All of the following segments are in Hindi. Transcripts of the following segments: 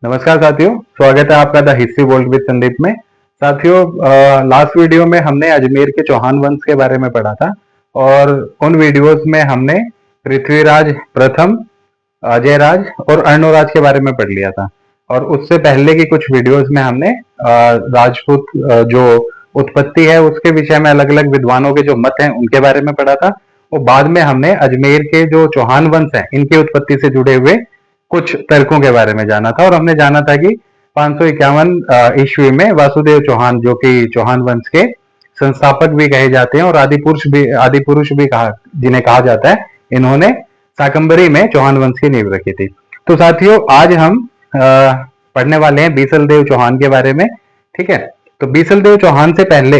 नमस्कार साथियों, स्वागत है आपका the history world with Sandeep में। साथियों, लास्ट वीडियो में हमने अजमेर के चौहान वंश के बारे में पढ़ा था और उन वीडियोस में हमने पृथ्वीराज प्रथम, अजयराज और अर्णोराज के बारे में पढ़ लिया था। और उससे पहले की कुछ वीडियोस में हमने राजपूत जो उत्पत्ति है उसके विषय में अलग अलग विद्वानों के जो मत हैं उनके बारे में पढ़ा था। और बाद में हमने अजमेर के जो चौहान वंश है इनकी उत्पत्ति से जुड़े हुए कुछ तर्कों के बारे में जाना था। और हमने जाना था कि 551 ईस्वी में वासुदेव चौहान, जो कि चौहान वंश के संस्थापक भी कहे जाते हैं और आदि पुरुष भी कहा जिन्हें कहा जाता है, इन्होंने शाकंभरी में चौहान वंश की नींव रखी थी। तो साथियों, आज हम पढ़ने वाले हैं बीसल देव चौहान के बारे में। ठीक है, तो बीसल देव चौहान से पहले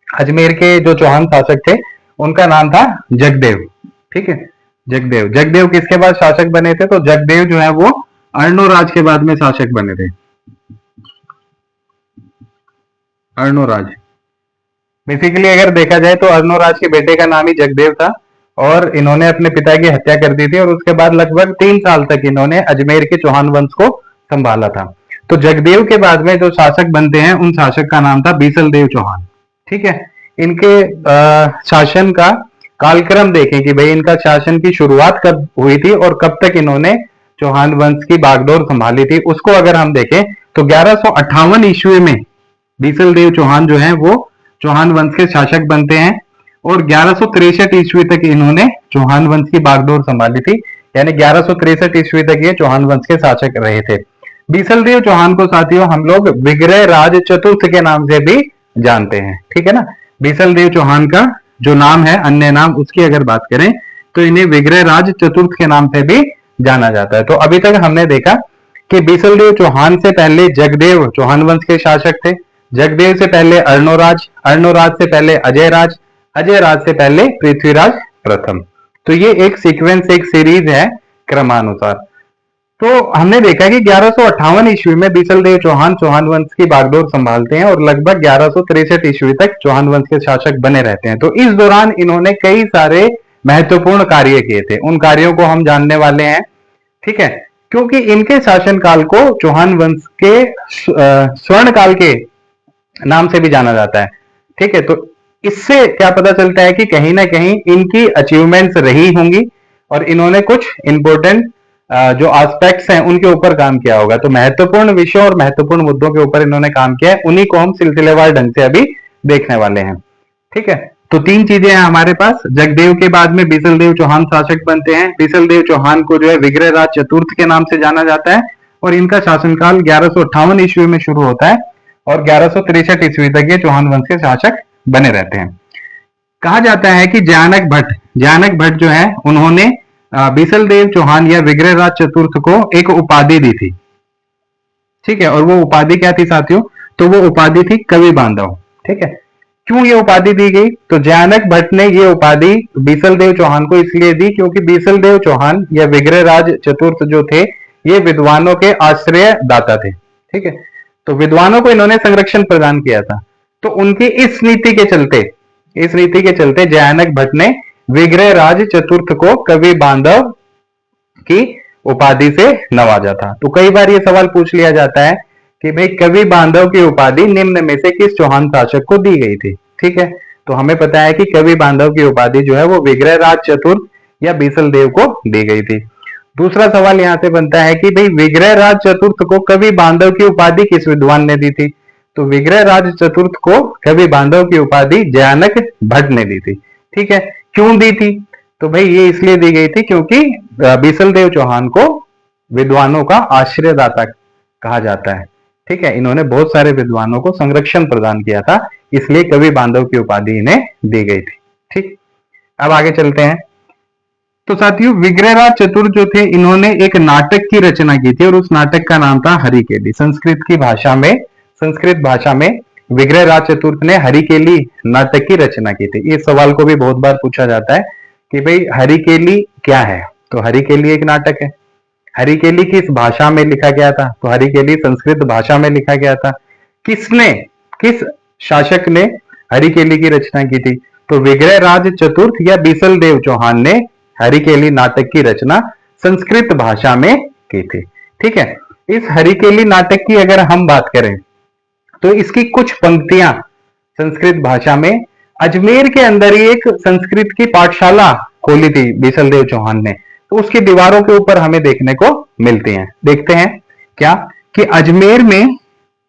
अजमेर के जो चौहान शासक थे उनका नाम था जगदेव। ठीक है, जगदेव किसके बाद शासक बने थे? तो जगदेव जो है वो अर्णोराज के बाद में शासक बने थे। अर्णोराज बेसिकली अगर देखा जाए तो अर्णोराज के बेटे का नाम ही जगदेव था और इन्होंने अपने पिता की हत्या कर दी थी और उसके बाद लगभग 3 साल तक इन्होंने अजमेर के चौहान वंश को संभाला था। तो जगदेव के बाद में जो शासक बनते हैं उन शासक का नाम था बीसल देव चौहान। ठीक है, इनके शासन का कालक्रम देखें कि भाई इनका शासन की शुरुआत कब हुई थी और कब तक इन्होंने चौहान वंश की बागडोर संभाली थी, उसको अगर हम देखें तो 1158 ईस्वी में बीसल देव चौहान जो है वो चौहान वंश के शासक बनते हैं और 1163 ईस्वी तक इन्होंने चौहान वंश की बागडोर संभाली थी। यानी 1163 ईस्वी तक ये चौहान वंश के शासक रहे थे। बीसल देव चौहान को साथियों हम लोग विग्रह राज चतुर्थ के नाम से भी जानते हैं। ठीक है ना, बीसल देव चौहान का जो नाम है, अन्य नाम, उसकी अगर बात करें तो इन्हें विग्रह राज चतुर्थ के नाम से भी जाना जाता है। तो अभी तक हमने देखा कि बीसल देव चौहान से पहले जगदेव चौहान वंश के शासक थे, जगदेव से पहले अर्णोराज, अर्णोराज से पहले अजयराज, अजयराज से पहले पृथ्वीराज प्रथम। तो ये एक सीक्वेंस, एक सीरीज है क्रमानुसार। तो हमने देखा कि 1158 ईस्वी में बीसल देव चौहान चौहान वंश की बागडोर संभालते हैं और लगभग 1163 ईस्वी तक चौहान वंश के शासक बने रहते हैं। तो इस दौरान इन्होंने कई सारे महत्वपूर्ण कार्य किए थे, उन कार्यों को हम जानने वाले हैं। ठीक है, क्योंकि इनके शासन काल को चौहान वंश के स्वर्ण काल के नाम से भी जाना जाता है। ठीक है, तो इससे क्या पता चलता है कि कहीं ना कहीं इनकी अचीवमेंट्स रही होंगी और इन्होंने कुछ इंपॉर्टेंट जो एस्पेक्ट्स हैं उनके ऊपर काम किया होगा। तो महत्वपूर्ण विषयों और महत्वपूर्ण मुद्दों के ऊपर इन्होंने काम किया है, उन्हीं को हम सिलसिलेवार ढंग से अभी देखने वाले हैं। ठीक है, तो 3 चीजें हैं हमारे पास। जगदेव के बाद में बीसल देव चौहान शासक बनते हैं। बीसल देव चौहान को जो है विग्रह राज चतुर्थ के नाम से जाना जाता है और इनका शासनकाल 1158 ईस्वी में शुरू होता है और 1163 ईस्वी तक ये चौहान वंश के शासक बने रहते हैं। कहा जाता है कि जानक भट्ट जो है उन्होंने बीसल देव चौहान या विग्रह राज चतुर्थ को एक उपाधि दी थी। ठीक है, और वो उपाधि क्या थी साथियों? तो वो उपाधि थी कवि बांधव। ठीक है, क्यों ये उपाधि दी गई? तो जानक भट्ट ने ये उपाधि बीसल देव चौहान को इसलिए दी क्योंकि बीसल देव चौहान या विग्रह राज चतुर्थ जो थे ये विद्वानों के आश्रय दाता थे। ठीक है, तो विद्वानों को इन्होंने संरक्षण प्रदान किया था। तो उनकी इस नीति के चलते जानक भट्ट ने विग्रह राज चतुर्थ को कवि बांधव की उपाधि से नवाजा था। तो कई बार ये सवाल पूछ लिया जाता है कि भाई कवि बांधव की उपाधि निम्न में से किस चौहान शासक को दी गई थी? ठीक है, तो हमें पता है कि कवि बांधव की उपाधि जो है वो विग्रह राज चतुर्थ या बीसल देव को दी गई थी। दूसरा सवाल यहां से बनता है कि भाई विग्रह राज चतुर्थ को कवि बांधव की उपाधि किस विद्वान ने दी थी? तो विग्रह राज चतुर्थ को कवि बांधव की उपाधि जानक भट्ट ने दी थी। ठीक है, क्यों दी थी? तो भाई ये इसलिए दी गई थी क्योंकि बीसल देव चौहान को विद्वानों का आश्रयदाता कहा जाता है। ठीक है, इन्होंने बहुत सारे विद्वानों को संरक्षण प्रदान किया था, इसलिए कवि बांधव की उपाधि इन्हें दी गई थी। ठीक, अब आगे चलते हैं। तो साथियों, विग्रहराज चतुर्थ जो थे इन्होंने एक नाटक की रचना की थी और उस नाटक का नाम था हरिकेली। संस्कृत भाषा में विग्रहराज चतुर्थ ने हरिकेली नाटक की रचना की थी। इस सवाल को भी बहुत बार पूछा जाता है कि भाई हरिकेली क्या है? तो हरिकेली एक नाटक है। हरिकेली किस भाषा में लिखा गया था? तो हरिकेली संस्कृत भाषा में लिखा गया था। किस शासक ने हरिकेली की रचना की थी? तो विग्रहराज चतुर्थ या बीसल देव चौहान ने हरिकेली नाटक की रचना संस्कृत भाषा में की थी। ठीक है, इस हरिकेली नाटक की अगर हम बात करें तो इसकी कुछ पंक्तियां संस्कृत भाषा में अजमेर के अंदर ही एक संस्कृत की पाठशाला खोली थी बीसल देव चौहान ने, तो उसकी दीवारों के ऊपर हमें देखने को मिलती हैं। देखते हैं क्या कि अजमेर में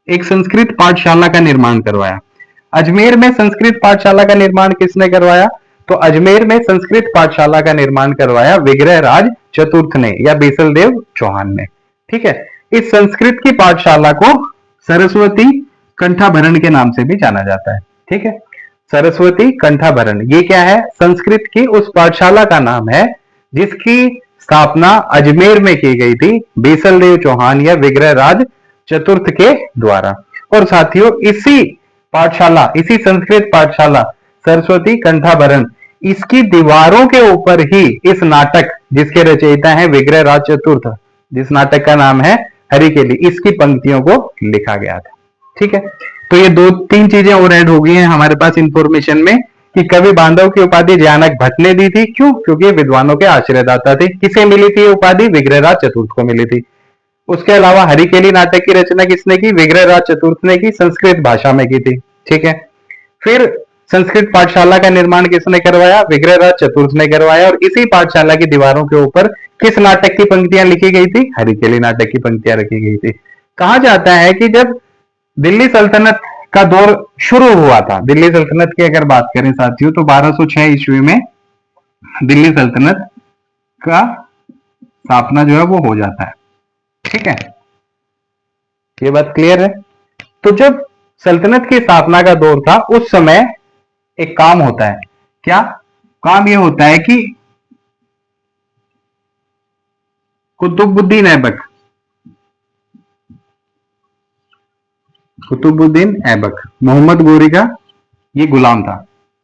एक संस्कृत पाठशाला का निर्माण करवाया। अजमेर में संस्कृत पाठशाला का निर्माण किसने करवाया? तो अजमेर में संस्कृत पाठशाला का निर्माण करवाया विग्रह राज चतुर्थ ने या बीसल देव चौहान ने। ठीक है, इस संस्कृत की पाठशाला को सरस्वती कंठाभरण के नाम से भी जाना जाता है। ठीक है, सरस्वती कंठाभरण ये क्या है? संस्कृत की उस पाठशाला का नाम है जिसकी स्थापना अजमेर में की गई थी बीसल देव चौहान या विग्रह राज चतुर्थ के द्वारा। और साथियों इसी पाठशाला, इसी संस्कृत पाठशाला सरस्वती कंठाभरण, इसकी दीवारों के ऊपर ही इस नाटक जिसके रचयिता हैं विग्रह राज चतुर्थ, जिस नाटक का नाम है हरिकेली, इसकी पंक्तियों को लिखा गया था। ठीक है, तो ये दो तीन चीजें और ऐड हो गई हैं हमारे पास इंफॉर्मेशन में कि कवि बांधव की उपाधि जयानक भट्ट ने दी थी। क्यों? क्योंकि विद्वानों के आश्रयदाता थे। किसे मिली थी उपाधि? विग्रह राज चतुर्थ को मिली थी। उसके अलावा हरिकेली नाटक की रचना किसने की? विग्रह राज चतुर्थ ने की, संस्कृत भाषा में की थी। ठीक है, फिर संस्कृत पाठशाला का निर्माण किसने करवाया? विग्रह राज चतुर्थ ने करवाया। और इसी पाठशाला की दीवारों के ऊपर किस नाटक की पंक्तियां लिखी गई थी? हरिकेली नाटक की पंक्तियां रखी गई थी। कहा जाता है कि जब दिल्ली सल्तनत का दौर शुरू हुआ था, दिल्ली सल्तनत की अगर बात करें साथियों, तो 1206 ईस्वी में दिल्ली सल्तनत का स्थापना जो है वो हो जाता है। ठीक है, ये बात क्लियर है। तो जब सल्तनत की स्थापना का दौर था उस समय एक काम होता है। क्या काम? ये होता है कि कुतुबुद्दीन ऐबक, कुतुबुद्दीन ऐबक मोहम्मद गोरी का ये गुलाम था।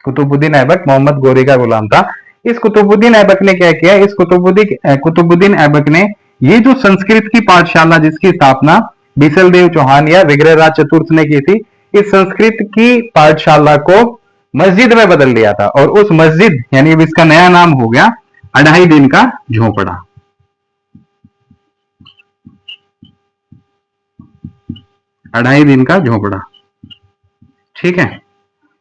कुतुबुद्दीन ऐबक मोहम्मद गोरी का गुलाम था। इस कुतुबुद्दीन ऐबक ने क्या किया? इस कुतुबुद्दीन ऐबक ने ये जो संस्कृत की पाठशाला जिसकी स्थापना बीसल देव चौहान या विग्रह राज चतुर्थ ने की थी, इस संस्कृत की पाठशाला को मस्जिद में बदल दिया था। और उस मस्जिद यानी इसका नया नाम हो गया अढ़ाई दिन का झोपड़ा। अढ़ाई दिन का झोपड़ा। ठीक है,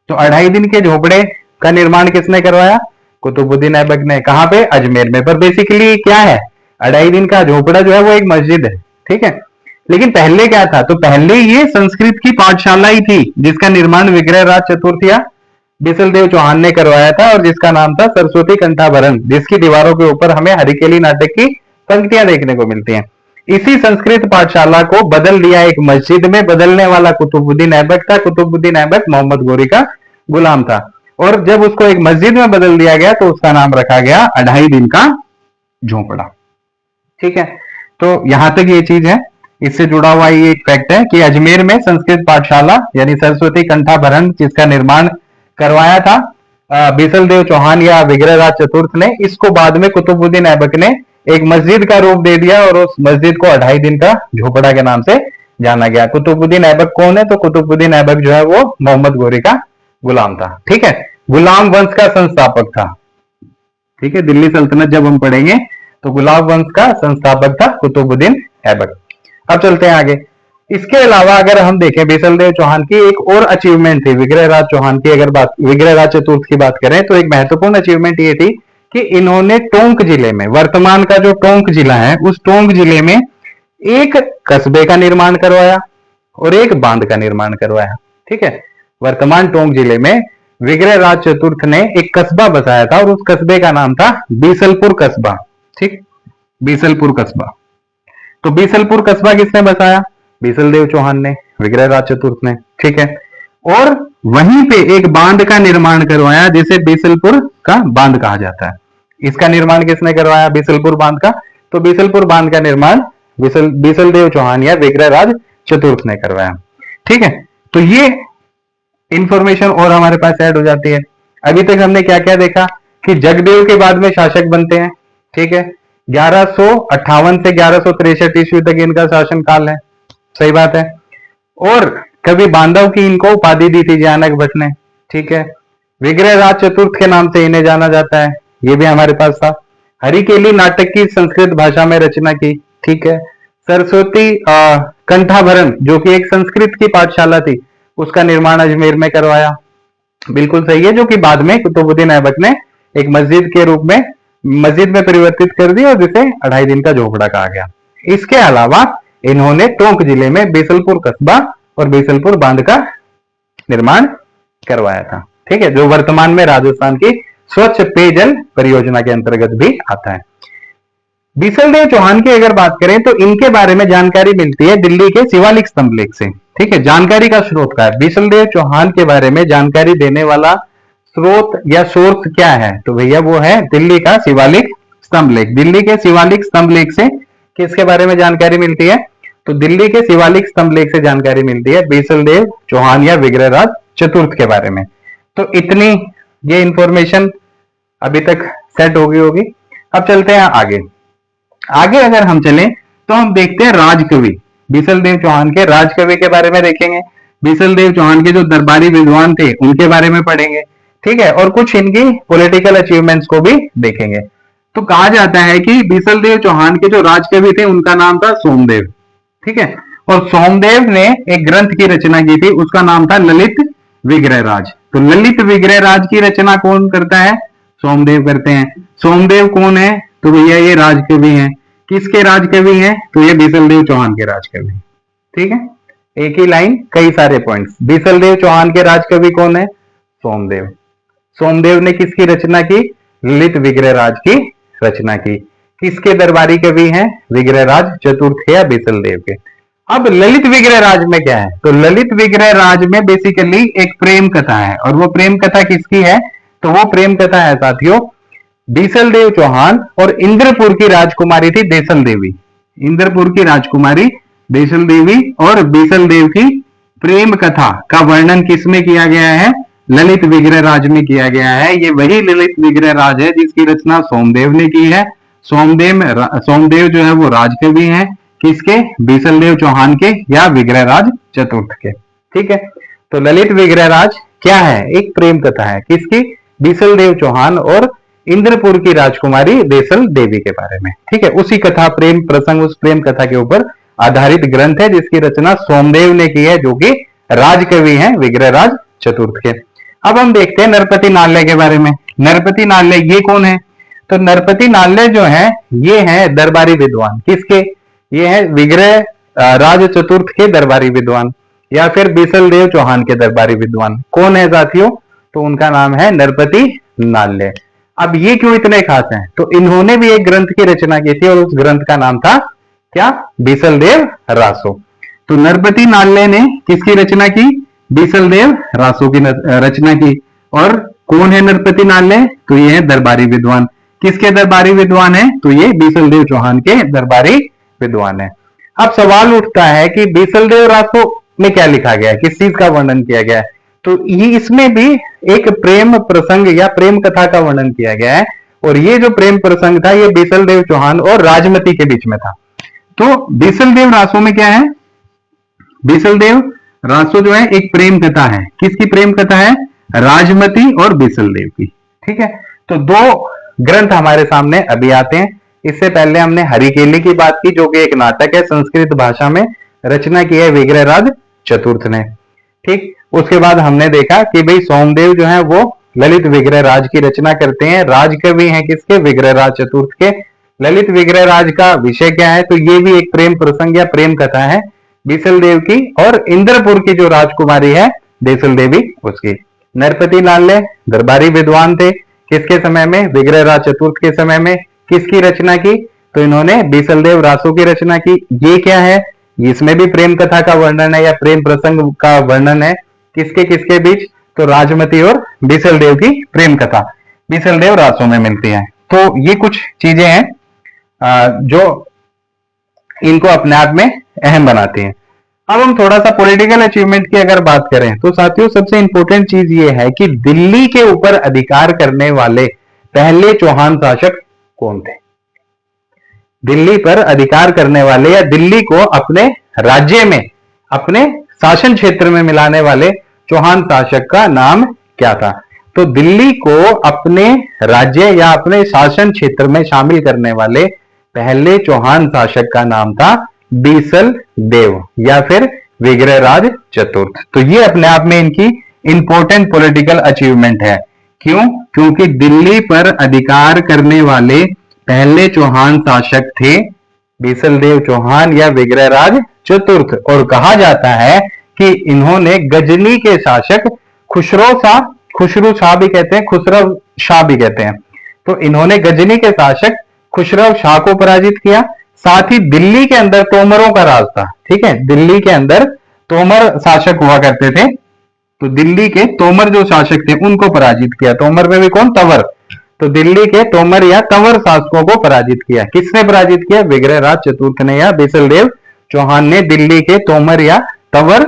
तो अढ़ाई दिन के झोपड़े का निर्माण किसने करवाया? कुतुबुद्दीन ऐबक ने। कहां पे? अजमेर में। पर बेसिकली क्या है? अढ़ाई दिन का झोपड़ा जो है वो एक मस्जिद है। ठीक है, लेकिन पहले क्या था? तो पहले ये संस्कृत की पाठशाला ही थी जिसका निर्माण विग्रह राज चतुर्थ या बीसल देव चौहान ने करवाया था और जिसका नाम था सरस्वती कंठाभरण, जिसकी दीवारों के ऊपर हमें हरिकेली नाटक की पंक्तियां देखने को मिलती हैं। इसी संस्कृत पाठशाला को बदल दिया एक मस्जिद में। बदलने वाला कुतुबुद्दीन ऐबक था। कुतुबुद्दीन ऐबक मोहम्मद गोरी का गुलाम था। और जब उसको एक मस्जिद में बदल दिया गया तो उसका नाम रखा गया अढ़ाई दिन का झोपड़ा। ठीक है, तो यहां तक ये चीज है। इससे जुड़ा हुआ ये एक फैक्ट है कि अजमेर में संस्कृत पाठशाला यानी सरस्वती कंठाभरण जिसका निर्माण करवाया था बीसल देव चौहान या विग्रह राज चतुर्थ ने, इसको बाद में कुतुबुद्दीन ऐबक ने एक मस्जिद का रूप दे दिया और उस मस्जिद को अढ़ाई दिन का झोपड़ा के नाम से जाना गया। कुतुबुद्दीन ऐबक कौन है? तो कुतुबुद्दीन ऐबक जो है वो मोहम्मद गोरी का गुलाम था। ठीक है, गुलाम वंश का संस्थापक था। ठीक है, दिल्ली सल्तनत जब हम पढ़ेंगे तो गुलाम वंश का संस्थापक था कुतुबुद्दीन ऐबक। अब चलते हैं आगे। इसके अलावा अगर हम देखें बीसल देव चौहान की एक और अचीवमेंट थी विग्रह राज चौहान की, अगर बात विग्रह राज चतुर्थ की बात करें तो एक महत्वपूर्ण अचीवमेंट ये थी कि इन्होंने टोंक जिले में, वर्तमान का जो टोंक जिला है उस टोंक जिले में एक कस्बे का निर्माण करवाया और एक बांध का निर्माण करवाया। ठीक है, वर्तमान टोंक जिले में विग्रह राज चतुर्थ ने एक कस्बा बसाया था और उस कस्बे का नाम था बीसलपुर कस्बा। ठीक, बीसलपुर कस्बा। तो बीसलपुर कस्बा किसने बसाया? बीसल देव चौहान ने, विग्रह राज चतुर्थ ने। ठीक है, और वहीं पे एक बांध का निर्माण करवाया जिसे बीसलपुर का बांध कहा जाता है। इसका निर्माण किसने करवाया? बीसलपुर बांध का। तो बीसलपुर बांध का निर्माण बीसल देव चौहान या विग्रह राज चतुर्थ ने करवाया। ठीक है, तो ये इंफॉर्मेशन और हमारे पास ऐड हो जाती है। अभी तक हमने क्या क्या देखा कि जगदेव के बाद में शासक बनते हैं। ठीक है, 1158 से 1163 ईस्वी तक इनका शासन काल है। सही बात है। और कवि बांधव की इनको उपाधि दी थी जयानक भट्ट ने। ठीक है, विग्रह राज चतुर्थ के नाम से इन्हें जाना जाता है, ये भी हमारे पास था। हरिकेली नाटक की संस्कृत भाषा में रचना की। ठीक है, सरस्वती कंठाभरण जो कि एक संस्कृत की पाठशाला थी, उसका निर्माण अजमेर में करवाया। बिल्कुल सही है, जो कि बाद में कुतुबुद्दीन ऐबक ने एक मस्जिद के रूप में मस्जिद में परिवर्तित कर दी और जिसे 2.5 दिन का झोपड़ा कहा गया। इसके अलावा इन्होंने टोंक जिले में बीसलपुर कस्बा और बीसलपुर बांध का निर्माण करवाया था। ठीक है, जो वर्तमान में राजस्थान की स्वच्छ पेयजल परियोजना के अंतर्गत भी आता है। बीसलदेव चौहान की अगर बात करें तो इनके बारे में जानकारी मिलती है दिल्ली के शिवालिक स्तंभ लेख से। ठीक है, जानकारी का स्रोत क्या है? बीसलदेव चौहान के बारे में जानकारी देने वाला स्रोत या सोर्स क्या है? तो भैया वो है दिल्ली का शिवालिक स्तंभ लेख। दिल्ली के शिवालिक स्तंभ लेख से किसके बारे में जानकारी मिलती है? तो दिल्ली के शिवालिक स्तंभ लेख से जानकारी मिलती है बीसलदेव चौहान या विग्रहराज चतुर्थ के बारे में। तो इतनी ये इंफॉर्मेशन अभी तक सेट हो गई होगी। अब चलते हैं आगे। आगे अगर हम चलें तो हम देखते हैं राजकवि। बीसलदेव चौहान के राजकवि के बारे में देखेंगे। बीसलदेव चौहान के जो दरबारी विद्वान थे उनके बारे में पढ़ेंगे। ठीक है, और कुछ इनकी पॉलिटिकल अचीवमेंट्स को भी देखेंगे। तो कहा जाता है कि बीसलदेव चौहान के जो राजकवि थे उनका नाम था सोमदेव। ठीक है, और सोमदेव ने एक ग्रंथ की रचना की थी, उसका नाम था ललित विग्रहराज। तो ललित विग्रहराज की रचना कौन करता है? सोमदेव करते हैं। सोमदेव कौन है? तो भैया ये राजकवि हैं। किसके राजकवि हैं? तो ये बीसलदेव चौहान के राजकवि। ठीक है, एक ही लाइन कई सारे पॉइंट्स। बीसलदेव चौहान के राजकवि कौन है? सोमदेव। सोमदेव ने किसकी रचना की? ललित विग्रहराज की रचना की। किसके दरबारी कवि हैं? विग्रहराज चतुर्थ या बीसलदेव के। अब ललित विग्रहराज में क्या है? तो ललित विग्रहराज में बेसिकली एक प्रेम कथा है, और वो प्रेम कथा किसकी है? तो वो प्रेम कथा है साथियों बीसलदेव चौहान और इंद्रपुर की राजकुमारी थी देसल देवी। इंद्रपुर की राजकुमारी देसल देवी और बीसलदेव की प्रेम कथा का वर्णन किसमें किया गया है? ललित विग्रहराज में किया गया है। ये वही ललित विग्रहराज है जिसकी रचना सोमदेव ने की है। सोमदेव जो है वो राजकवि हैं। किसके? बीसलदेव चौहान के या विग्रहराज चतुर्थ के। ठीक है, तो ललित विग्रहराज क्या है? एक प्रेम कथा है। किसकी? बीसलदेव चौहान और इंद्रपुर की राजकुमारी देसल देवी के बारे में। ठीक है, उसी कथा प्रेम प्रसंग, उस प्रेम कथा के ऊपर आधारित ग्रंथ है जिसकी रचना सोमदेव ने की है, जो कि राजकवि हैं विग्रहराज चतुर्थ के। अब हम देखते हैं नरपति नाल्य के बारे में। नरपति नाल्य ये कौन है? तो नरपति नाल्य जो है ये है दरबारी विद्वान। किसके? ये है विग्रह राज चतुर्थ के दरबारी विद्वान या फिर बीसलदेव चौहान के दरबारी विद्वान। कौन है साथियों? तो उनका नाम है नरपति नाल्य। अब ये क्यों इतने खास हैं? तो इन्होंने भी एक ग्रंथ की रचना की थी और उस ग्रंथ का नाम था क्या? बीसलदेव रासो। तो नरपति नाल्य ने किसकी रचना की? बीसलदेव रासो की रचना की। और कौन है नरपति नाल्य? तो ये है दरबारी विद्वान। किसके दरबारी विद्वान है? तो ये बीसलदेव चौहान के दरबारी विद्वान है। अब सवाल उठता है कि बीसलदेव रासो में क्या लिखा गया है, किस चीज का वर्णन किया गया है? तो ये इसमें भी एक प्रेम प्रसंग या प्रेम कथा का वर्णन किया गया है, और ये जो प्रेम प्रसंग था ये बीसलदेव चौहान और राजमती के बीच में था। तो बीसलदेव रासो में क्या है? बीसलदेव रासो जो है एक प्रेम कथा है। किसकी प्रेम कथा है? राजमती और बीसलदेव की। ठीक है, तो दो ग्रंथ हमारे सामने अभी आते हैं। इससे पहले हमने हरिकेली की बात की, जो कि एक नाटक है, संस्कृत भाषा में रचना की है विग्रहराज चतुर्थ ने। ठीक, उसके बाद हमने देखा कि भाई सोमदेव जो है वो ललित विग्रहराज की रचना करते हैं, राजकवि हैं किसके? विग्रहराज चतुर्थ के। ललित विग्रहराज का विषय क्या है? तो ये भी एक प्रेम प्रसंग या प्रेम कथा है बीसलदेव की और इंद्रपुर की जो राजकुमारी है देसल देवी उसकी। नरपति नाल्य दरबारी विद्वान थे, किसके समय में? विग्रहराज चतुर्थ के समय में। किसकी रचना की? तो इन्होंने बीसलदेव रासो की रचना की। ये क्या है? इसमें भी प्रेम कथा का वर्णन है या प्रेम प्रसंग का वर्णन है। किसके किसके बीच? तो राजमती और बीसलदेव की प्रेम कथा बीसलदेव रासो में मिलती है। तो ये कुछ चीजें हैं जो इनको अपने आप में अहम बनाती हैं। अब हम थोड़ा सा पॉलिटिकल अचीवमेंट की अगर बात करें तो साथियों सबसे इंपॉर्टेंट चीज ये है कि दिल्ली के ऊपर अधिकार करने वाले पहले चौहान शासक कौन थे? दिल्ली पर अधिकार करने वाले या दिल्ली को अपने राज्य में, अपने शासन क्षेत्र में मिलाने वाले चौहान शासक का नाम क्या था? तो दिल्ली को अपने राज्य या अपने शासन क्षेत्र में शामिल करने वाले पहले चौहान शासक का नाम था बीसल देव या फिर विग्रहराज चतुर्थ। तो ये अपने आप में इनकी इंपॉर्टेंट पॉलिटिकल अचीवमेंट है। क्यों? क्योंकि दिल्ली पर अधिकार करने वाले पहले चौहान शासक थे बीसल देव चौहान या विग्रहराज चतुर्थ। और कहा जाता है कि इन्होंने गजनी के शासक खुसरो शाह भी कहते हैं, खुसरव शाह भी कहते हैं, तो इन्होंने गजनी के शासक खुसरव शाह को पराजित किया। साथ ही दिल्ली के अंदर तोमरों का राज था। ठीक है, दिल्ली के अंदर तोमर शासक हुआ करते थे, तो दिल्ली के तोमर जो शासक थे उनको पराजित किया। तोमर में भी कौन? तंवर। तो दिल्ली के तोमर या तंवर शासकों को पराजित किया। किसने पराजित किया? विग्रहराज चतुर्थ ने या बीसलदेव चौहान ने दिल्ली के तोमर या तंवर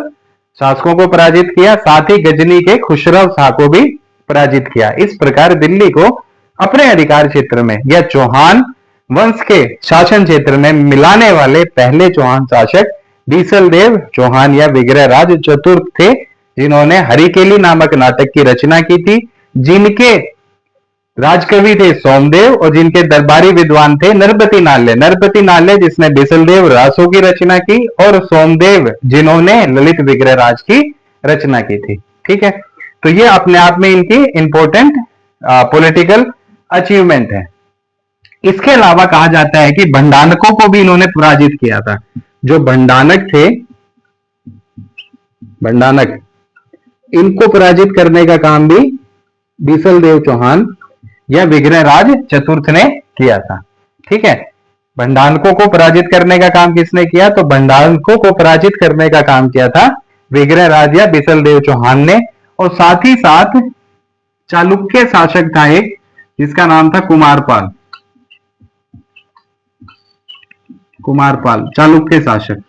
शासकों को पराजित किया। साथ ही गजनी के खुसरव शाह को भी पराजित किया। इस प्रकार दिल्ली को अपने अधिकार क्षेत्र में या चौहान वंश के शासन क्षेत्र में मिलाने वाले पहले चौहान शासक बीसलदेव चौहान या विग्रहराज चतुर्थ थे, जिन्होंने हरिकेली नामक नाटक की रचना की थी, जिनके राजकवि थे सोमदेव और जिनके दरबारी विद्वान थे नरपति नाल्य। नरपति नाल्य जिसने बीसलदेव रासों की रचना की, और सोमदेव जिन्होंने ललित विग्रहराज की रचना की थी। ठीक है, तो ये अपने आप में इनकी इंपॉर्टेंट पॉलिटिकल अचीवमेंट है। इसके अलावा कहा जाता है कि भंडानकों को भी इन्होंने पराजित किया था। जो भंडानक थे, भंडानक, इनको पराजित करने का काम भी बीसलदेव चौहान या विग्रहराज चतुर्थ ने किया था। ठीक है, भंडानकों को पराजित करने का काम किसने किया? तो भंडानकों को पराजित करने का काम किया था विग्रहराज या बीसलदेव चौहान ने। और साथ ही साथ चालुक्य शासक था एक, जिसका नाम था कुमारपाल। कुमारपाल चालुक्य शासक।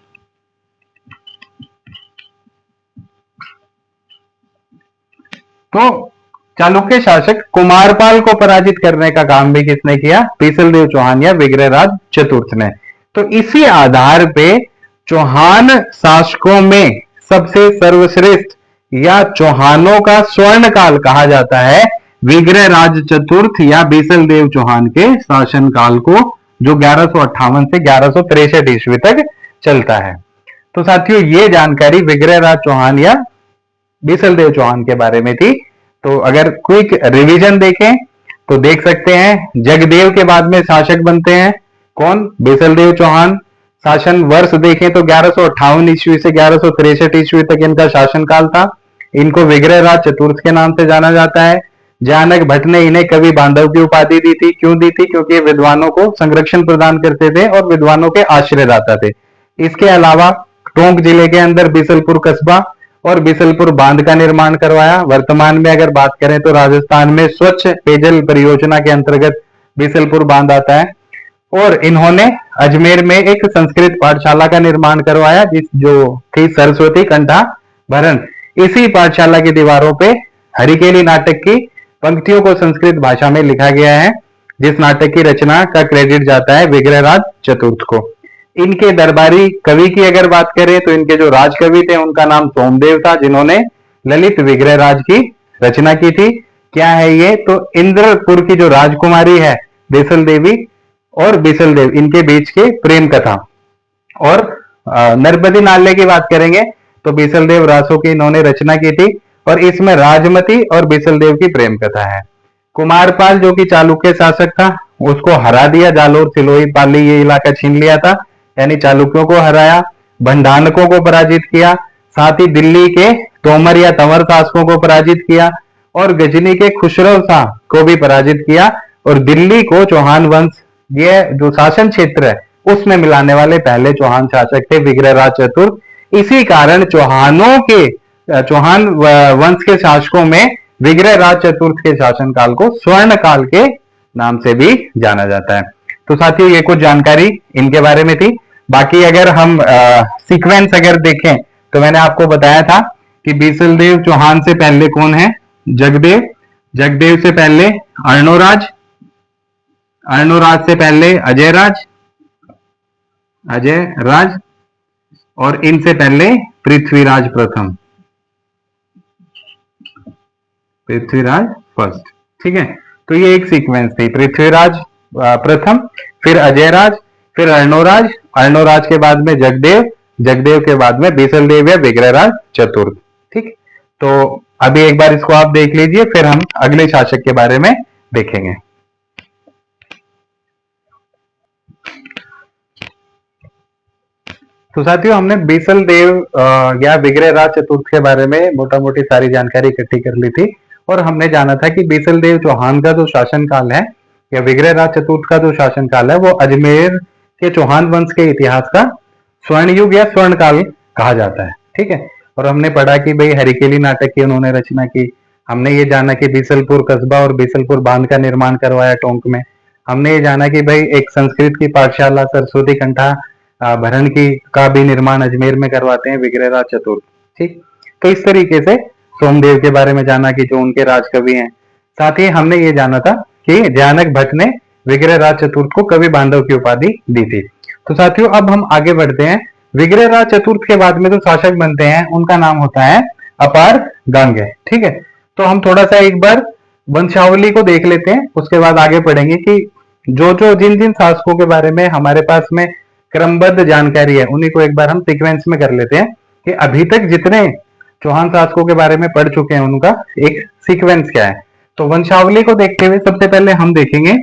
तो चालुक्य शासक कुमारपाल को पराजित करने का काम भी किसने किया? बीसलदेव चौहान या विग्रहराज चतुर्थ ने। तो इसी आधार पे चौहान शासकों में सबसे सर्वश्रेष्ठ या चौहानों का स्वर्ण काल कहा जाता है विग्रहराज चतुर्थ या बीसलदेव चौहान के शासन काल को, जो 1158 से 1163 ईस्वी तक चलता है। तो साथियों, ये जानकारी विग्रहराज चौहान या बीसलदेव चौहान के बारे में थी। तो अगर क्विक रिवीजन देखें तो देख सकते हैं जगदेव के बाद में शासक बनते हैं कौन? बीसलदेव चौहान। शासन वर्ष देखें तो 1158 ईस्वी से 1163 ईस्वी तक इनका शासन काल था। इनको विग्रहराज चतुर्थ के नाम से जाना जाता है। जानक भट्ट ने इन्हें कवि बांधव की उपाधि दी थी। क्यों दी थी? क्योंकि विद्वानों को संरक्षण प्रदान करते थे और विद्वानों के आश्रयदाता थे। इसके अलावा टोंक जिले के अंदर बीसलपुर कस्बा और बीसलपुर बांध का निर्माण करवाया। वर्तमान में अगर बात करें तो राजस्थान में स्वच्छ पेयजल परियोजना के अंतर्गत बीसलपुर बांध आता है। और इन्होंने अजमेर में एक संस्कृत पाठशाला का निर्माण करवाया, जो थी सरस्वती कंठा भरण। इसी पाठशाला की दीवारों पे हरिकेली नाटक की पंक्तियों को संस्कृत भाषा में लिखा गया है, जिस नाटक की रचना का क्रेडिट जाता है विग्रहराज चतुर्थ को। इनके दरबारी कवि की अगर बात करें तो इनके जो राजकवि थे उनका नाम सोमदेव था, जिन्होंने ललित विग्रहराज की रचना की थी। क्या है ये? तो इंद्रपुर की जो राजकुमारी है बीसल देवी और बीसलदेव, इनके बीच के प्रेम कथा। और नरपति नाल्य की बात करेंगे तो बीसलदेव रासों की इन्होंने रचना की थी और इसमें राजमती और बीसलदेव की प्रेम कथा है। कुमारपाल जो कि चालुक्य शासक था, उसको हरा दिया। जालोर, सिलोई, पाली ये इलाका छीन लिया था, यानी चालुक्यों को हराया। भंडानकों को पराजित किया। साथ ही दिल्ली के तोमर या तंवर शासकों को पराजित किया और गजनी के खुसरो शाह को भी पराजित किया। और दिल्ली को चौहान वंश, ये जो शासन क्षेत्र है, उसमें मिलाने वाले पहले चौहान शासक थे विग्रहराज चतुर्थ। इसी कारण चौहान वंश के शासकों में विग्रहराज चतुर्थ के शासनकाल को स्वर्ण काल के नाम से भी जाना जाता है। तो साथियों, ये कुछ जानकारी इनके बारे में थी। बाकी अगर हम सीक्वेंस अगर देखें तो मैंने आपको बताया था कि बीसलदेव चौहान से पहले कौन है? जगदेव। जगदेव से पहले अर्णोराज। अर्णोराज से पहले अजय राज और इनसे पहले पृथ्वीराज प्रथम, पृथ्वीराज फर्स्ट। ठीक है, तो ये एक सीक्वेंस थी। पृथ्वीराज प्रथम, फिर अजय राज, फिर अर्णोराज, अर्णोराज के बाद में जगदेव, जगदेव के बाद में बीसलदेव या विग्रहराज चतुर्थ। ठीक, तो अभी एक बार इसको आप देख लीजिए, फिर हम अगले शासक के बारे में देखेंगे। तो साथियों, हमने बीसलदेव या विग्रहराज चतुर्थ के बारे में मोटा मोटी सारी जानकारी इकट्ठी कर ली थी, और हमने जाना था कि बीसलदेव चौहान का जो शासन काल है या विग्रहराज चतुर्थ का जो शासन काल है वो अजमेर के चौहान वंश के इतिहास का स्वर्ण युग या स्वर्ण काल कहा जाता है। ठीक है, और हमने पढ़ा कि भाई हरिकेली नाटक की उन्होंने रचना की। हमने ये जाना कि बीसलपुर कस्बा और बीसलपुर बांध का निर्माण करवाया टोंक में। हमने ये जाना कि भाई एक संस्कृत की पाठशाला सरस्वती कंठा भरण की का भी निर्माण अजमेर में करवाते हैं विग्रहराज चतुर्थ। ठीक, तो इस तरीके से सोमदेव के बारे में जाना कि जो उनके राजकवि हैं। साथ ही हमने ये जाना था कि जयानक भट्ट ने विग्रहराज चतुर्थ को कवि बांधव की उपाधि दी थी। तो साथियों, अब हम आगे बढ़ते हैं। विग्रहराज चतुर्थ के बाद में जो शासक बनते हैं उनका नाम होता है अपार गांगे। ठीक है, तो हम थोड़ा सा एक बार वंशावली को देख लेते हैं, उसके बाद आगे पढ़ेंगे कि जो जो जिन जिन शासकों के बारे में हमारे पास में क्रमबद्ध जानकारी है उन्हीं को एक बार हम सीक्वेंस में कर लेते हैं कि अभी तक जितने चौहान शासकों के बारे में पढ़ चुके हैं उनका एक सीक्वेंस क्या है। तो वंशावली को देखते हुए सबसे पहले हम देखेंगे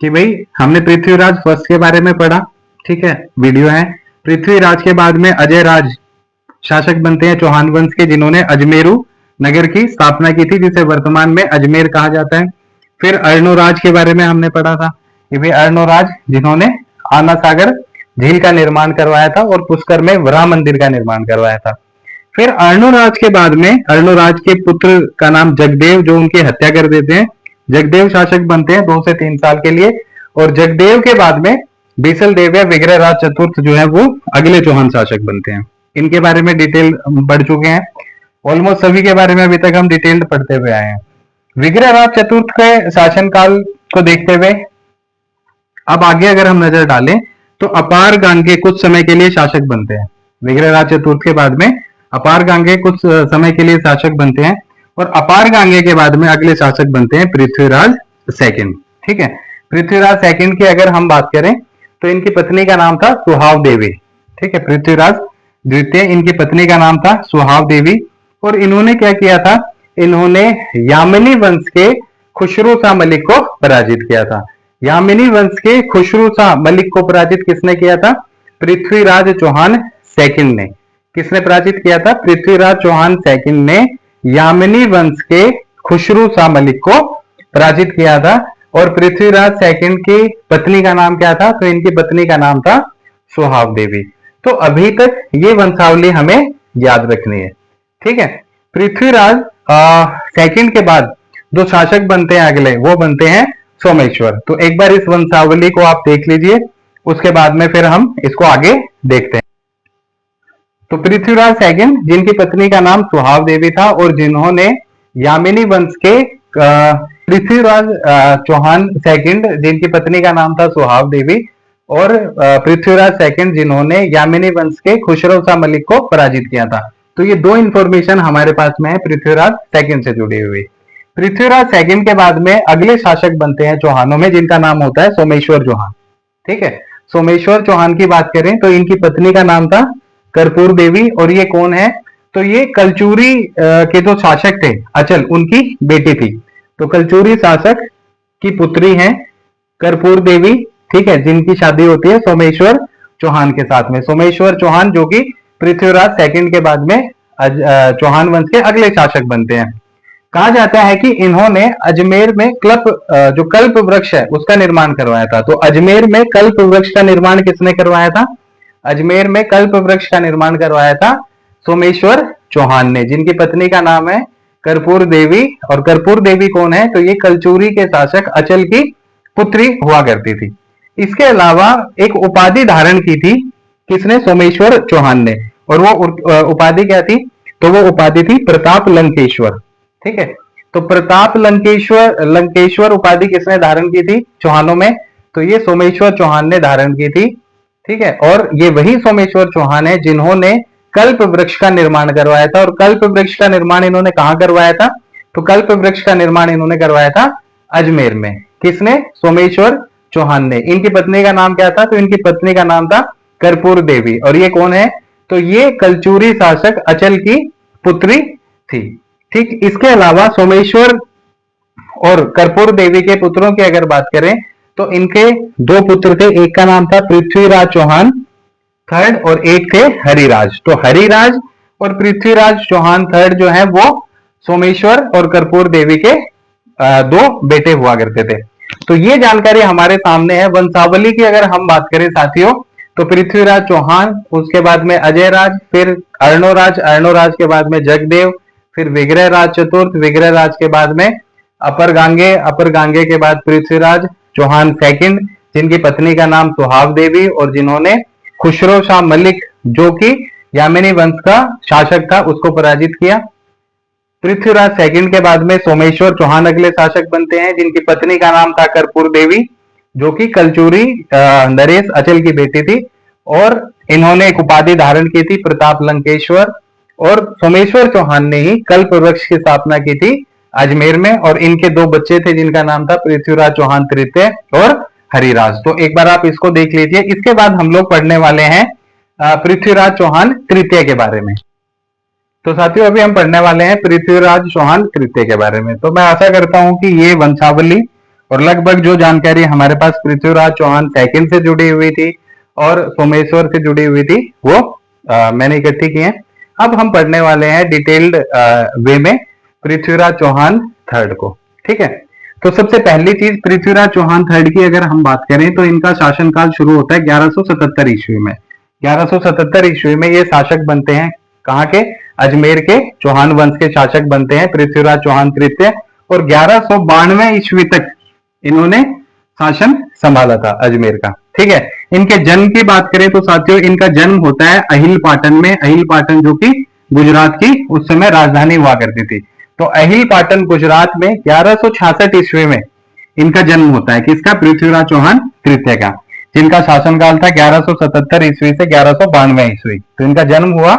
कि भाई हमने पृथ्वीराज फर्स्ट के बारे में पढ़ा। ठीक है, वीडियो है। पृथ्वीराज के बाद में अजय राज शासक बनते हैं चौहान वंश के, जिन्होंने अजमेरू नगर की स्थापना की थी, जिसे वर्तमान में अजमेर कहा जाता है। फिर अर्णोराज के बारे में हमने पढ़ा था कि भाई अर्णोराज जिन्होंने आना सागर झील का निर्माण करवाया था और पुष्कर में वराह मंदिर का निर्माण करवाया था। फिर अर्णोराज के बाद में अर्णोराज के पुत्र का नाम जगदेव, जो उनकी हत्या कर देते हैं, जगदेव शासक बनते हैं 2 से 3 साल के लिए। और जगदेव के बाद में बीसलदेव या विग्रहराज चतुर्थ जो है वो अगले चौहान शासक बनते हैं। इनके बारे में डिटेल पढ़ चुके हैं, ऑलमोस्ट सभी के बारे में अभी तक हम डिटेल्ड पढ़ते हुए आए हैं। विग्रहराज चतुर्थ के शासनकाल को देखते हुए अब आगे अगर हम नजर डालें तो अपार गांगे कुछ समय के लिए शासक बनते हैं। विग्रहराज चतुर्थ के बाद में अपार गांगे कुछ समय के लिए शासक बनते हैं, और अपार गांगे के बाद में अगले शासक बनते हैं पृथ्वीराज सेकंड। ठीक है, पृथ्वीराज सेकंड की अगर हम बात करें तो इनकी पत्नी का नाम था सुहाव देवी। ठीक है, पृथ्वीराज द्वितीय, इनकी पत्नी का नाम था सुहाव देवी। और इन्होंने क्या किया था, इन्होंने यामिनी वंश के खुसरो शाह मलिक को पराजित किया था। यामिनी वंश के खुसरो शाह मलिक को पराजित किसने किया था? पृथ्वीराज चौहान सेकंड ने। किसने पराजित किया था? पृथ्वीराज चौहान सेकंड ने यामिनी वंश के खुसरो शाह मलिक को पराजित किया था। और पृथ्वीराज सेकंड की पत्नी का नाम क्या था? तो इनकी पत्नी का नाम था सुहाव देवी। तो अभी तक ये वंशावली हमें याद रखनी है। ठीक है, पृथ्वीराज सेकंड के बाद जो शासक बनते हैं अगले, वो बनते हैं सोमेश्वर। तो एक बार इस वंशावली को आप देख लीजिए, उसके बाद में फिर हम इसको आगे देखते हैं। तो पृथ्वीराज सेकंड, जिनकी पत्नी का नाम सुहाव देवी था और जिन्होंने यामिनी वंश के पृथ्वीराज चौहान सेकंड, जिनकी पत्नी का नाम था सुहाव देवी, और पृथ्वीराज सेकंड जिन्होंने यामिनी वंश के खुसरो शाह मलिक को पराजित किया था। तो ये दो इंफॉर्मेशन हमारे पास में है पृथ्वीराज सेकंड से जुड़ी हुई। पृथ्वीराज सेकंड के बाद में अगले शासक बनते हैं चौहानों में, जिनका नाम होता है सोमेश्वर चौहान। ठीक है, सोमेश्वर चौहान की बात करें तो इनकी पत्नी का नाम था कर्पूर देवी। और ये कौन है? तो ये कलचूरी के जो शासक थे अचल, उनकी बेटी थी। तो कलचूरी शासक की पुत्री हैं कर्पूर देवी। ठीक है, जिनकी शादी होती है सोमेश्वर चौहान के साथ में। सोमेश्वर चौहान जो कि पृथ्वीराज सेकंड के बाद में चौहान वंश के अगले शासक बनते हैं। कहा जाता है कि इन्होंने अजमेर में जो कल्प वृक्ष है उसका निर्माण करवाया था। तो अजमेर में कल्प वृक्ष का निर्माण किसने करवाया था? अजमेर में कल्प वृक्ष का निर्माण करवाया था सोमेश्वर चौहान ने, जिनकी पत्नी का नाम है कर्पूर देवी। और कर्पूर देवी कौन है? तो ये कलचूरी के शासक अचल की पुत्री हुआ करती थी। इसके अलावा एक उपाधि धारण की थी किसने? सोमेश्वर चौहान ने। और वो उपाधि क्या थी? तो वो उपाधि थी प्रताप लंकेश्वर। ठीक है, तो प्रताप लंकेश्वर उपाधि किसने धारण की थी चौहानों में? तो ये सोमेश्वर चौहान ने धारण की थी। ठीक है, और ये वही सोमेश्वर चौहान है जिन्होंने कल्प वृक्ष का निर्माण करवाया था। और कल्प वृक्ष का निर्माण इन्होंने कहां करवाया था? तो कल्प वृक्ष का निर्माण इन्होंने करवाया था अजमेर में। किसने? सोमेश्वर चौहान ने। इनकी पत्नी का नाम क्या था? तो इनकी पत्नी का नाम था कर्पूर देवी। और ये कौन है? तो ये कलचुरी शासक अचल की पुत्री थी। ठीक, इसके अलावा सोमेश्वर और कर्पूर देवी के पुत्रों की अगर बात करें तो इनके दो पुत्र थे। एक का नाम था पृथ्वीराज चौहान थर्ड और एक थे हरिराज। तो हरिराज और पृथ्वीराज चौहान थर्ड जो है वो सोमेश्वर और कर्पूर देवी के दो बेटे हुआ करते थे। तो ये जानकारी हमारे सामने है। वंशावली की अगर हम बात करें साथियों तो पृथ्वीराज चौहान, उसके बाद में अजय राज, फिर अर्णोराज, अर्णोराज के बाद में जगदेव, फिर विग्रह राज चतुर्थ, विग्रह राज के बाद में अपर गांगे, अपर गांगे के बाद पृथ्वीराज चौहान सेकंड, जिनकी पत्नी का नाम सुहाव देवी और जिन्होंने खुसरो शाह मलिक जो कि यामिनी वंश का शासक था उसको पराजित किया। पृथ्वीराज सेकंड के बाद में सोमेश्वर चौहान अगले शासक बनते हैं, जिनकी पत्नी का नाम था कर्पूर देवी जो कि कलचुरी नरेश अचल की बेटी थी और इन्होंने एक उपाधि धारण की थी प्रताप लंकेश्वर। और सोमेश्वर चौहान ने ही कल्प वृक्ष की स्थापना की थी अजमेर में। और इनके दो बच्चे थे जिनका नाम था पृथ्वीराज चौहान तृतीय और हरिराज। तो एक बार आप इसको देख लीजिए। इसके बाद हम लोग पढ़ने वाले हैं पृथ्वीराज चौहान तृतीय के बारे में। तो साथियों अभी हम पढ़ने वाले हैं पृथ्वीराज चौहान तृतीय के बारे में। तो मैं आशा करता हूं कि ये वंशावली और लगभग जो जानकारी हमारे पास पृथ्वीराज चौहान सेकंड से जुड़ी हुई थी और सोमेश्वर से जुड़ी हुई थी वो मैंने इकट्ठी की है। अब हम पढ़ने वाले हैं डिटेल्ड वे में पृथ्वीराज चौहान थर्ड को। ठीक है, तो सबसे पहली चीज पृथ्वीराज चौहान थर्ड की अगर हम बात करें तो इनका शासनकाल शुरू होता है 1177 ईस्वी में। 1177 ईस्वी में ये शासक बनते हैं। कहाँ के? अजमेर के चौहान वंश के शासक बनते हैं पृथ्वीराज चौहान तृतीय। और 1192 ईस्वी तक इन्होंने शासन संभाला था अजमेर का। ठीक है, इनके जन्म की बात करें तो साथियों इनका जन्म होता है अहिल पाटन में। अहिल पाटन जो कि गुजरात की उस समय राजधानी हुआ करती थी। तो अहिल पाटन गुजरात में 1166 ईस्वी में इनका जन्म होता है। किसका? पृथ्वीराज चौहान तृतीय का, जिनका शासनकाल था 1177 ईस्वी से 1192 ईस्वी। तो इनका जन्म हुआ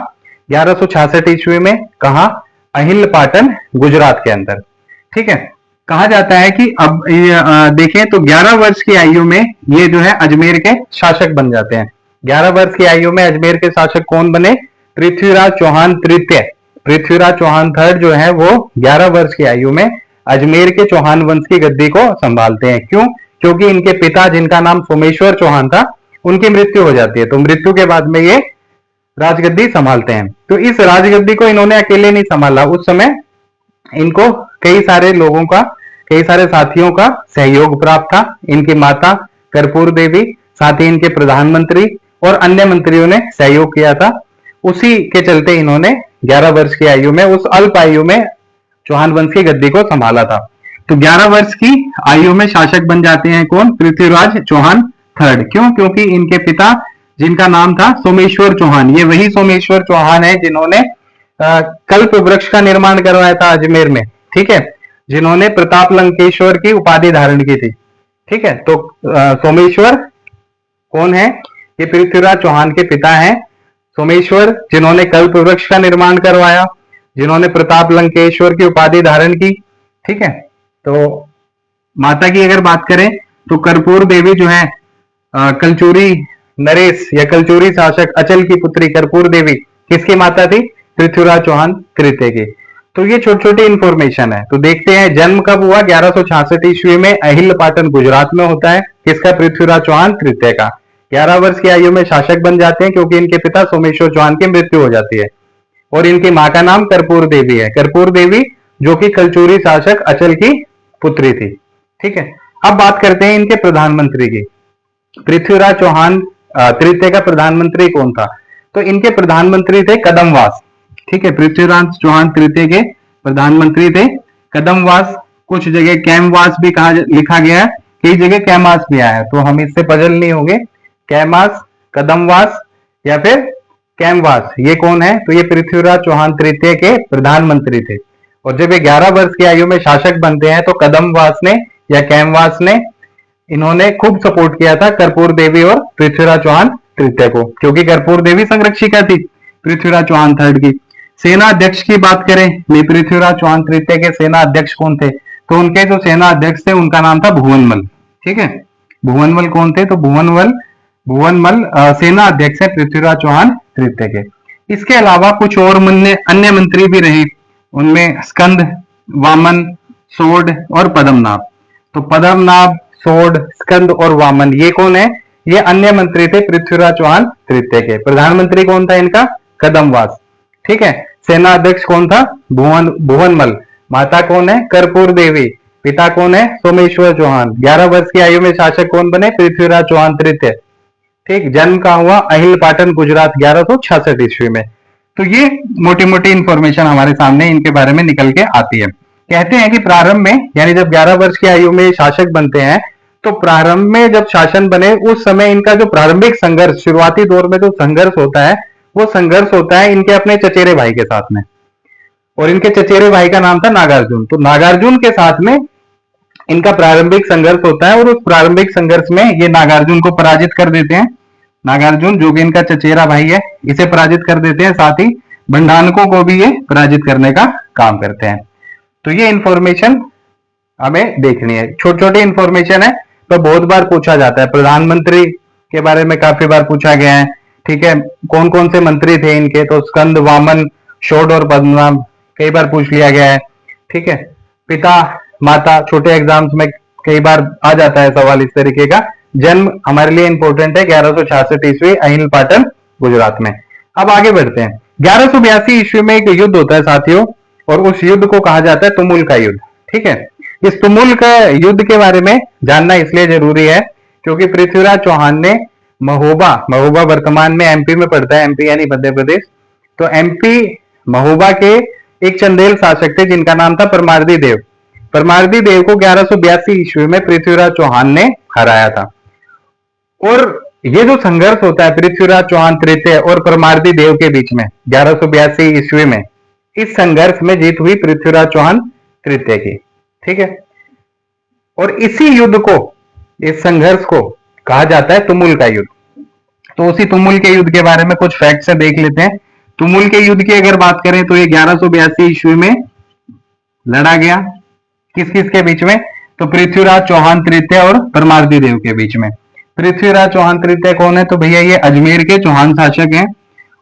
1166 ईस्वी में। कहा? अहिल पाटन गुजरात के अंदर। ठीक है, कहा जाता है कि अब देखें तो 11 वर्ष की आयु में ये जो है अजमेर के शासक बन जाते हैं। 11 वर्ष की आयु में अजमेर के शासक कौन बने? पृथ्वीराज चौहान तृतीय। पृथ्वीराज चौहान थर्ड जो है वो 11 वर्ष की आयु में अजमेर के चौहान वंश की गद्दी को संभालते हैं। क्यों? क्योंकि इनके पिता जिनका नाम सोमेश्वर चौहान था उनकी मृत्यु हो जाती है। तो मृत्यु के बाद में ये राजगद्दी संभालते हैं। तो इस राजगद्दी को इन्होंने अकेले नहीं संभाला। उस समय इनको कई सारे लोगों का, कई सारे साथियों का सहयोग प्राप्त था। इनकी माता कर्पूर देवी, साथ ही इनके प्रधानमंत्री और अन्य मंत्रियों ने सहयोग किया था। उसी के चलते इन्होंने 11 वर्ष की आयु में, उस अल्प आयु में चौहान वंश की गद्दी को संभाला था। तो 11 वर्ष की आयु में शासक बन जाते हैं कौन? पृथ्वीराज चौहान थर्ड। क्यों? क्योंकि इनके पिता जिनका नाम था सोमेश्वर चौहान, ये वही सोमेश्वर चौहान है जिन्होंने कल्प वृक्ष का निर्माण करवाया था अजमेर में। ठीक है, जिन्होंने प्रताप लंकेश्वर की उपाधि धारण की थी। ठीक है, तो सोमेश्वर कौन है? ये पृथ्वीराज चौहान के पिता हैं सोमेश्वर, जिन्होंने कल्प वृक्ष का निर्माण करवाया, जिन्होंने प्रताप लंकेश्वर की उपाधि धारण की। ठीक है, तो माता की अगर बात करें तो कर्पूर देवी जो है कलचुरी नरेश या कलचुरी शासक अचल की पुत्री कर्पूर देवी किसकी माता थी? पृथ्वीराज चौहान तृतीय की। तो ये छोटी छोटी इंफॉर्मेशन है। तो देखते हैं जन्म कब हुआ? 1166 ईस्वी में अहिल पाटन गुजरात में होता है। किसका? पृथ्वीराज चौहान तृतीय का। 11 वर्ष की आयु में शासक बन जाते हैं क्योंकि इनके पिता सोमेश्वर चौहान की मृत्यु हो जाती है। और इनकी मां का नाम कर्पूर देवी है। कर्पूर देवी जो कि कलचुरी शासक अचल की पुत्री थी। ठीक है, अब बात करते हैं इनके प्रधानमंत्री की। पृथ्वीराज चौहान तृतीय का प्रधानमंत्री कौन था? तो इनके प्रधानमंत्री थे कदमवास। ठीक है, पृथ्वीराज चौहान तृतीय के प्रधानमंत्री थे कदमवास। कुछ जगह कैमवास भी कहा लिखा गया है, कई जगह कैमास भी आया है, तो हम इससे पजल नहीं होंगे। कैमास, कदमवास या फिर कैमवास, ये कौन है? तो ये पृथ्वीराज चौहान तृतीय के प्रधानमंत्री थे। और जब ये 11 वर्ष की आयु में शासक बनते हैं तो कदमवास ने या कैमवास ने इन्होंने खूब सपोर्ट किया था कर्पूर देवी और पृथ्वीराज चौहान तृतीय को, क्योंकि कर्पूर देवी संरक्षिका थी पृथ्वीराज चौहान थर्ड की। सेना अध्यक्ष की बात करें, ये पृथ्वीराज चौहान तृतीय के सेना अध्यक्ष कौन थे? तो उनके जो सेना अध्यक्ष थे उनका नाम था भुवनमल। ठीक है, भुवनमल कौन थे? तो भुवनमल भुवनमल सेना अध्यक्ष है पृथ्वीराज चौहान तृतीय के। इसके अलावा कुछ और अन्य मंत्री भी रहे, उनमें स्कंद, वामन, सोड और पद्मनाभ। तो पद्मनाभ, सोड, स्कंद और वामन ये कौन है? ये अन्य मंत्री थे पृथ्वीराज चौहान तृतीय के। प्रधानमंत्री कौन था इनका? कदमवास। ठीक है। सेना अध्यक्ष कौन था? भुवनमल। माता कौन है? कर्पूर देवी। पिता कौन है? सोमेश्वर चौहान। 11 वर्ष की आयु में शासक कौन बने? पृथ्वीराज चौहान तृतीय। ठीक। जन्म कहां हुआ? अहिल पाटन गुजरात 1166 ईस्वी में। तो ये मोटी मोटी इंफॉर्मेशन हमारे सामने इनके बारे में निकल के आती है। कहते हैं कि प्रारंभ में, यानी जब 11 वर्ष की आयु में शासक बनते हैं, तो प्रारंभ में जब शासन बने उस समय इनका जो प्रारंभिक संघर्ष, शुरुआती दौर में जो संघर्ष होता है, वो संघर्ष होता है इनके अपने चचेरे भाई के साथ में। और इनके चचेरे भाई का नाम था नागार्जुन। तो नागार्जुन के साथ में इनका प्रारंभिक संघर्ष होता है और उस प्रारंभिक संघर्ष में ये नागार्जुन को पराजित कर देते हैं। नागार्जुन जो कि इनका चचेरा भाई है, इसे पराजित कर देते हैं। साथ ही भंडानकों को भी ये पराजित करने का काम करते हैं। तो ये इंफॉर्मेशन हमें देखनी है। छोटी छोटी इंफॉर्मेशन है तो बहुत बार पूछा जाता है। प्रधानमंत्री के बारे में काफी बार पूछा गया है। ठीक है। कौन कौन से मंत्री थे इनके? तो स्कंद, वामन, शोड और पद्मनाभ कई बार पूछ लिया गया है। ठीक है। पिता, माता छोटे एग्जाम्स में कई बार आ जाता है सवाल इस तरीके का। जन्म हमारे लिए इंपॉर्टेंट है 1166 ईस्वी, अहिल पाटन गुजरात में। अब आगे बढ़ते हैं। 1182 ईस्वी में एक युद्ध होता है साथियों, और उस युद्ध को कहा जाता है तुमुल का युद्ध। ठीक है। इस तुमुल का युद्ध के बारे में जानना इसलिए जरूरी है क्योंकि पृथ्वीराज चौहान ने महोबा वर्तमान में एमपी में पड़ता है, एमपी यानी मध्य प्रदेश, तो एमपी महोबा के एक चंदेल शासक थे जिनका नाम था परमार्दी देव। परमार्दी देव को 1182 ईस्वी में पृथ्वीराज चौहान ने हराया था। और ये जो संघर्ष होता है पृथ्वीराज चौहान तृतीय और परमार्दी देव के बीच में 1182 ईस्वी में, इस संघर्ष में जीत हुई पृथ्वीराज चौहान तृतीय की। ठीक है। और इसी युद्ध को, इस संघर्ष को कहा जाता है तुमुल का युद्ध। तो उसी तुमुल के युद्ध के बारे में कुछ फैक्ट्स देख लेते हैं। तुमुल के युद्ध की अगर बात करें तो ये 1182 ईस्वी में लड़ा गया। किस किस के बीच में? तो पृथ्वीराज चौहान तृतीय और परमार्दी देव के बीच में। पृथ्वीराज चौहान तृतीय कौन है? तो भैया ये अजमेर के चौहान शासक हैं।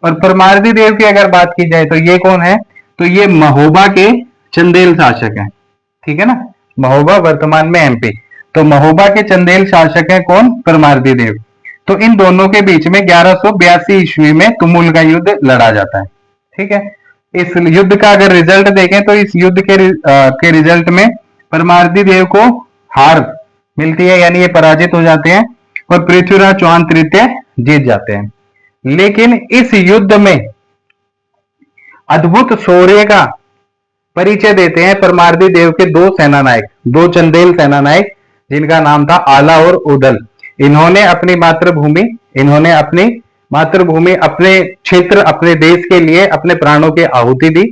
और परमार्दी देव की अगर बात की जाए तो ये कौन है? तो ये महोबा के चंदेल शासक हैं। ठीक है ना। महोबा वर्तमान में एमपी, तो महोबा के चंदेल शासक है कौन? परमार्दी देव। तो इन दोनों के बीच में 1182 ईस्वी में तुमुल का युद्ध लड़ा जाता है। ठीक है। इस युद्ध का अगर रिजल्ट देखें तो इस युद्ध के रिजल्ट में परमार्दी देव को हार मिलती है, यानी ये पराजित हो जाते हैं और पृथ्वीराज चौहान तृतीय जीत जाते हैं। लेकिन इस युद्ध में अद्भुत शौर्य का परिचय देते हैं परमार्दी देव के दो सेनानायक, दो चंदेल सेनानायक, जिनका नाम था आला और उदल। इन्होंने अपनी मातृभूमि, अपने क्षेत्र, अपने देश के लिए अपने प्राणों की आहुति दी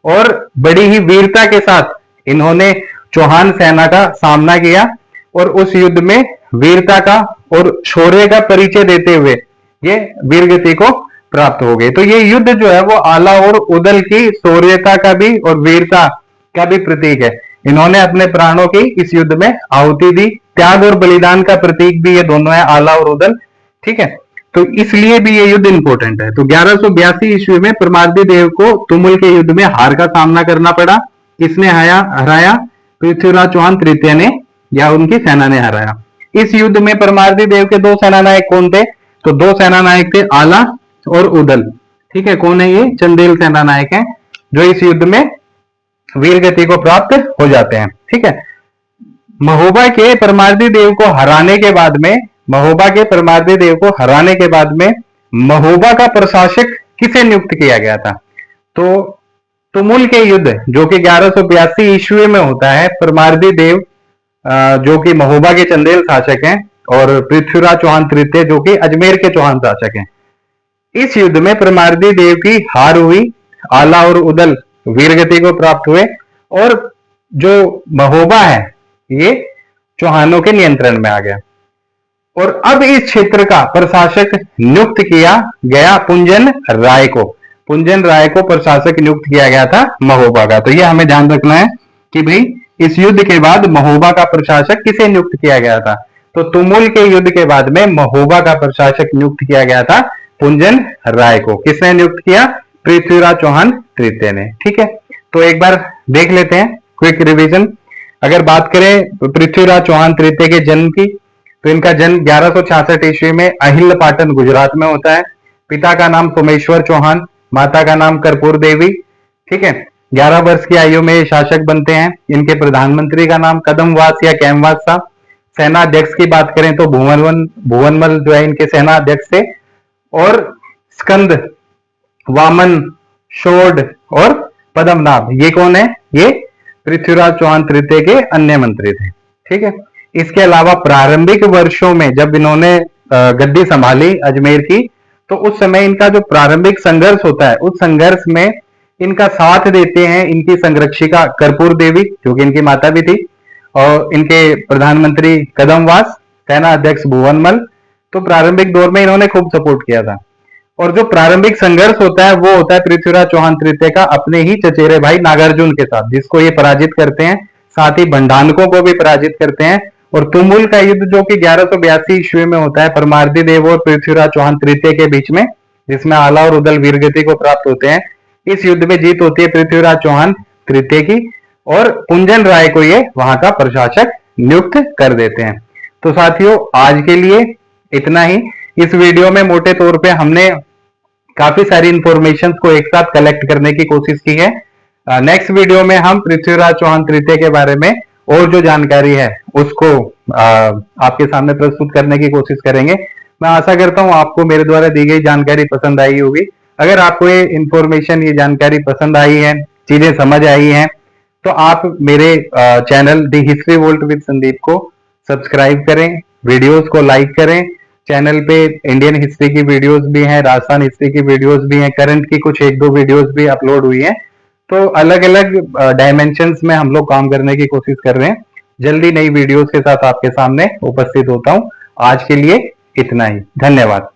और बड़ी ही वीरता के साथ इन्होंने चौहान सेना का सामना किया और उस युद्ध में वीरता का और शौर्य का परिचय देते हुए ये वीरगति को प्राप्त हो गए। तो ये युद्ध जो है वो आला और उदल की शौर्यता का भी और वीरता का भी प्रतीक है। इन्होंने अपने प्राणों की इस युद्ध में आहुति दी, त्याग और बलिदान का प्रतीक भी ये दोनों है, आला और उदल। ठीक है। तो इसलिए भी ये युद्ध इंपॉर्टेंट है। तो 1182 ईस्वी में परमार्दी देव को तुमुल के युद्ध में हार का सामना करना पड़ा। किसने हराया? पृथ्वीराज चौहान तृतीय ने, या उनकी सेना ने हराया। इस युद्ध में परमार्दी देव के दो सेनानायक कौन थे? तो दो सेनानायक थे आला और उदल। ठीक है। कौन है ये? चंदेल सेनानायक हैं जो इस युद्ध में वीर गति को प्राप्त हो जाते हैं। ठीक है। महोबा के परमार्दी देव को हराने के बाद में, महोबा का प्रशासक किसे नियुक्त किया गया था? तो तुमुल के युद्ध जो कि 1182 ईस्वी में होता है, परमार्दी देव जो कि महोबा के चंदेल शासक हैं और पृथ्वीराज चौहान तृतीय जो कि अजमेर के चौहान शासक हैं, इस युद्ध में परमार्दी देव की हार हुई, आला और उदल वीरगति को प्राप्त हुए और जो महोबा है ये चौहानों के नियंत्रण में आ गया। और अब इस क्षेत्र का प्रशासक नियुक्त किया गया पुंजन राय को। पुंजन राय को प्रशासक नियुक्त किया गया था महोबा का। तो ये हमें ध्यान रखना है कि भाई इस युद्ध के बाद महोबा का प्रशासक किसे नियुक्त किया गया था? तो तुमुल के युद्ध के बाद में महोबा का प्रशासक नियुक्त किया गया था कुंजन राय को। किसने नियुक्त किया? पृथ्वीराज चौहान तृतीय ने। ठीक है, तो एक बार देख लेते हैं क्विक रिवीजन। अगर बात करें पृथ्वीराज चौहान तृतीय के जन्म की, तो इनका जन्म 1166 ईस्वी में अहिल्या पाटन गुजरात में होता है। पिता का नाम सोमेश्वर चौहान, माता का नाम कर्पूर देवी। ठीक है, 11 वर्ष की आयु में शासक बनते हैं। इनके प्रधानमंत्री का नाम कदमवास या कैमवास था। सेना अध्यक्ष की बात करें तो भुवनमल जो है इनके सेना अध्यक्ष थे। और स्कंद, वामन, शोड और पद्मनाभ, ये कौन है? ये पृथ्वीराज चौहान तृतीय के अन्य मंत्री थे। ठीक है, इसके अलावा प्रारंभिक वर्षों में जब इन्होंने गद्दी संभाली अजमेर की, तो उस समय इनका जो प्रारंभिक संघर्ष होता है, उस संघर्ष में इनका साथ देते हैं इनकी संरक्षिका कर्पूर देवी, जो कि इनकी माता भी थी, और इनके प्रधानमंत्री कदमवास, सेना अध्यक्ष भुवनमल। तो प्रारंभिक दौर में इन्होंने खूब सपोर्ट किया था। और जो प्रारंभिक संघर्ष होता है वो होता है पृथ्वीराज चौहान तृतीय का अपने ही चचेरे भाई नागार्जुन के साथ, जिसको ये पराजित करते हैं। साथ ही भंडानकों को भी पराजित करते हैं। और तुमुल का युद्ध जो कि 1182 ईस्वी में होता है परमार्दी देव और पृथ्वीराज चौहान तृतीय के बीच में, जिसमें आला और उदल वीरगति को प्राप्त होते हैं। इस युद्ध में जीत होती है पृथ्वीराज चौहान तृतीय की, और कुंजन राय को ये वहां का प्रशासक नियुक्त कर देते हैं। तो साथियों, आज के लिए इतना ही। इस वीडियो में मोटे तौर पे हमने काफी सारी इंफॉर्मेशन को एक साथ कलेक्ट करने की कोशिश की है। नेक्स्ट वीडियो में हम पृथ्वीराज चौहान तृतीय के बारे में और जो जानकारी है उसको आपके सामने प्रस्तुत करने की कोशिश करेंगे। मैं आशा करता हूं आपको मेरे द्वारा दी गई जानकारी पसंद आई होगी। अगर आपको ये इंफॉर्मेशन, ये जानकारी पसंद आई है, चीजें समझ आई हैं, तो आप मेरे channel the history volt with Sandeep को सब्सक्राइब करें, वीडियोस को लाइक करें। चैनल पे इंडियन हिस्ट्री की वीडियोस भी हैं, राजस्थान हिस्ट्री की वीडियोस भी हैं, करंट की कुछ एक दो वीडियोस भी अपलोड हुई हैं। तो अलग अलग डायमेंशंस में हम लोग काम करने की कोशिश कर रहे हैं। जल्दी नई वीडियोस के साथ आपके सामने उपस्थित होता हूं। आज के लिए इतना ही, धन्यवाद।